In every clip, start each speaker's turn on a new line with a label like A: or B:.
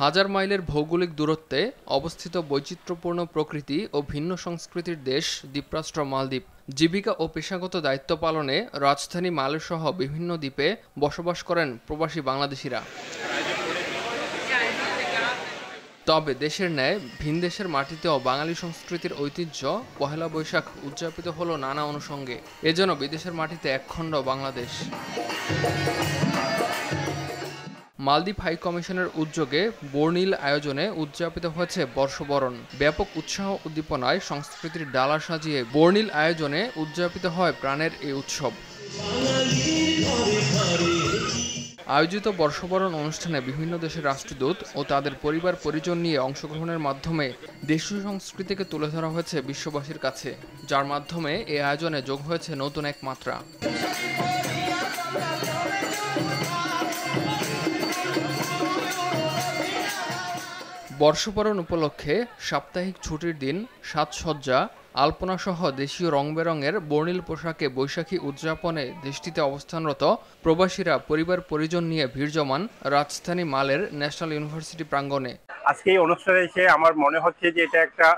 A: হাজার মাইলের ভৌগোলিক দূরত্বে অবস্থিত বৈচিত্র্যপূর্ণ প্রকৃতি ও ভিন্ন সংস্কৃতির দেশ দ্বীপরাষ্ট্র মালদ্বীপ। জীবিকা ও পেশাগত দায়িত্ব পালনে রাজধানী মালেসহ বিভিন্ন দ্বীপে বসবাস করেন প্রবাসী বাংলাদেশিরা। তবে দেশের ন্যায় ভিনদেশের মাটিতেও বাঙালি সংস্কৃতির ঐতিহ্য পহেলা বৈশাখ উদযাপিত হলো নানা অনুষঙ্গে। এজন্য বিদেশের মাটিতে একখণ্ড বাংলাদেশ। মালদ্বীপ হাই কমিশনের উদ্যোগে বর্ণিল আয়োজনে উদযাপিত হয়েছে বর্ষবরণ। ব্যাপক উৎসাহ উদ্দীপনায় সংস্কৃতির ডালা সাজিয়ে বর্ণিল আয়োজনে উদযাপিত হয় প্রাণের এই উৎসব। আয়োজিত বর্ষবরণ অনুষ্ঠানে বিভিন্ন দেশের রাষ্ট্রদূত ও তাদের পরিবার পরিজন নিয়ে অংশগ্রহণের মাধ্যমে দেশীয় সংস্কৃতিকে তুলে ধরা হয়েছে বিশ্ববাসীর কাছে, যার মাধ্যমে এই আয়োজনে যোগ হয়েছে নতুন এক মাত্রা। বর্ষবরণ উপলক্ষে সাপ্তাহিক ছুটির দিন, সাজসজ্জা, আলপনাসহ দেশীয় রং-বেরঙের বর্ণিল পোশাকে বৈশাখী উদযাপনে দেশটিতে অবস্থানরত প্রবাসীরা পরিবার পরিজন নিয়ে ভিড় জমান রাজধানী মালের ন্যাশনাল ইউনিভার্সিটি প্রাঙ্গণে।
B: আজকে এই অনুষ্ঠানে এসে আমার মনে হচ্ছে যে এটা একটা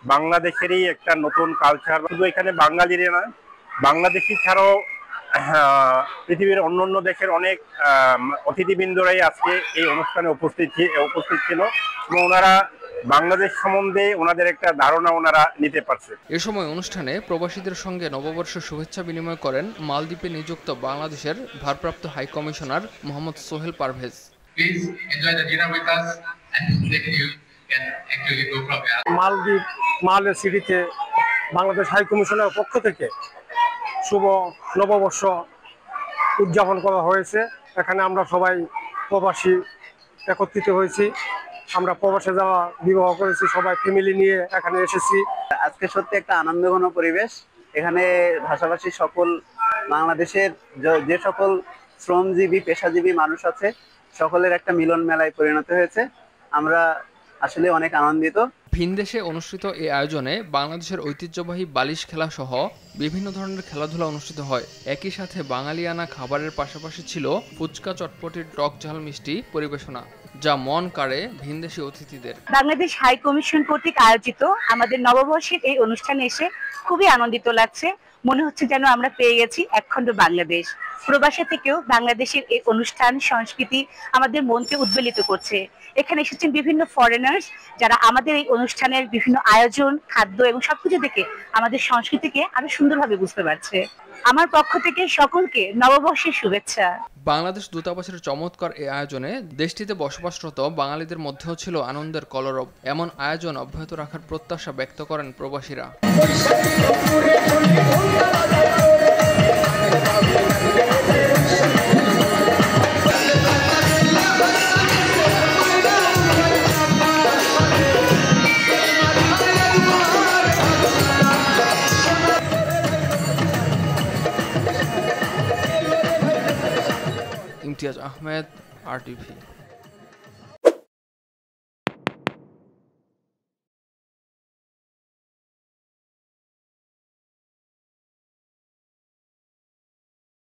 B: বাংলাদেশেরই একটা নতুন কালচার। শুধু এখানে বাঙালিরা নয়, বাংলাদেশি ছাড়াও পৃথিবীর অন্যান্য দেশের অনেক অতিথিবৃন্দরাই আজকে এই অনুষ্ঠানে উপস্থিত ছিল এবং ওনারা বাংলাদেশ সম্বন্ধে ওনাদের একটা ধারণা ওনারা নিতে পারছে।
A: এ সময় অনুষ্ঠানে প্রবাসীদের সঙ্গে নববর্ষ শুভেচ্ছা বিনিময় করেন মালদ্বীপে নিযুক্ত বাংলাদেশের ভারপ্রাপ্ত হাই কমিশনার মোহাম্মদ সোহেল পারভেজ।
C: মালদ্বীপ মালের সিটিতে বাংলাদেশ হাই কমিশনের পক্ষ থেকে শুভ নববর্ষ উদযাপন করা হয়েছে। এখানে আমরা সবাই প্রবাসী একত্রিত হয়েছি। আমরা প্রবাসে যাওয়া বিবাহ করেছি, সবাই ফ্যামিলি নিয়ে এখানে এসেছি।
D: আজকে সত্যি একটা আনন্দঘন পরিবেশ। এখানে ভাষাভাষী সকল বাংলাদেশের যে সকল শ্রমজীবী পেশাজীবী মানুষ আছে সকলের একটা মিলন মেলায় পরিণত হয়েছে। আমরা আসলে অনেক আনন্দিত।
A: ভিনদেশে অনুষ্ঠিত এই আয়োজনে বাংলাদেশের ঐতিহ্যবাহী বালিশ খেলা সহ বিভিন্ন ধরনের খেলাধুলা অনুষ্ঠিত হয়। একই সাথে বাঙালিয়ানা খাবারের পাশাপাশি ছিল ফুচকা, চটপটির টক ঝাল মিষ্টি পরিবেশনা, যা মন কাড়ে ভিনদেশি অতিথিদের।
E: বাংলাদেশ হাই কমিশন কর্তৃক আয়োজিত আমাদের নববর্ষের এই অনুষ্ঠানে এসে খুবই আনন্দিত লাগছে। মনে হচ্ছে যেন আমরা পেয়ে গেছি একখণ্ড বাংলাদেশ। প্রবাসী থেকেও বাংলাদেশের এই অনুষ্ঠান সংস্কৃতি আমাদের মনকে উদ্বেলিত করছে। এখানে এসেছেন বিভিন্ন ফরেনার্স যারা আমাদের এই অনুষ্ঠানের বিভিন্ন আয়োজন, খাদ্য এবং সবকিছু দেখে আমাদের সংস্কৃতিকে আরো সুন্দরভাবে বুঝতে পারছে। আমার পক্ষ থেকে সকলকে নববর্ষের শুভেচ্ছা।
A: বাংলাদেশ দূতাবাসের চমৎকার এই আয়োজনে দেশটিতে বসবাসরত বাঙালিদের মধ্যেও ছিল আনন্দের কলরব। এমন আয়োজন অব্যাহত রাখার প্রত্যাশা ব্যক্ত করেন প্রবাসীরা। ইমতিয়াজ আহমেদ, RTV।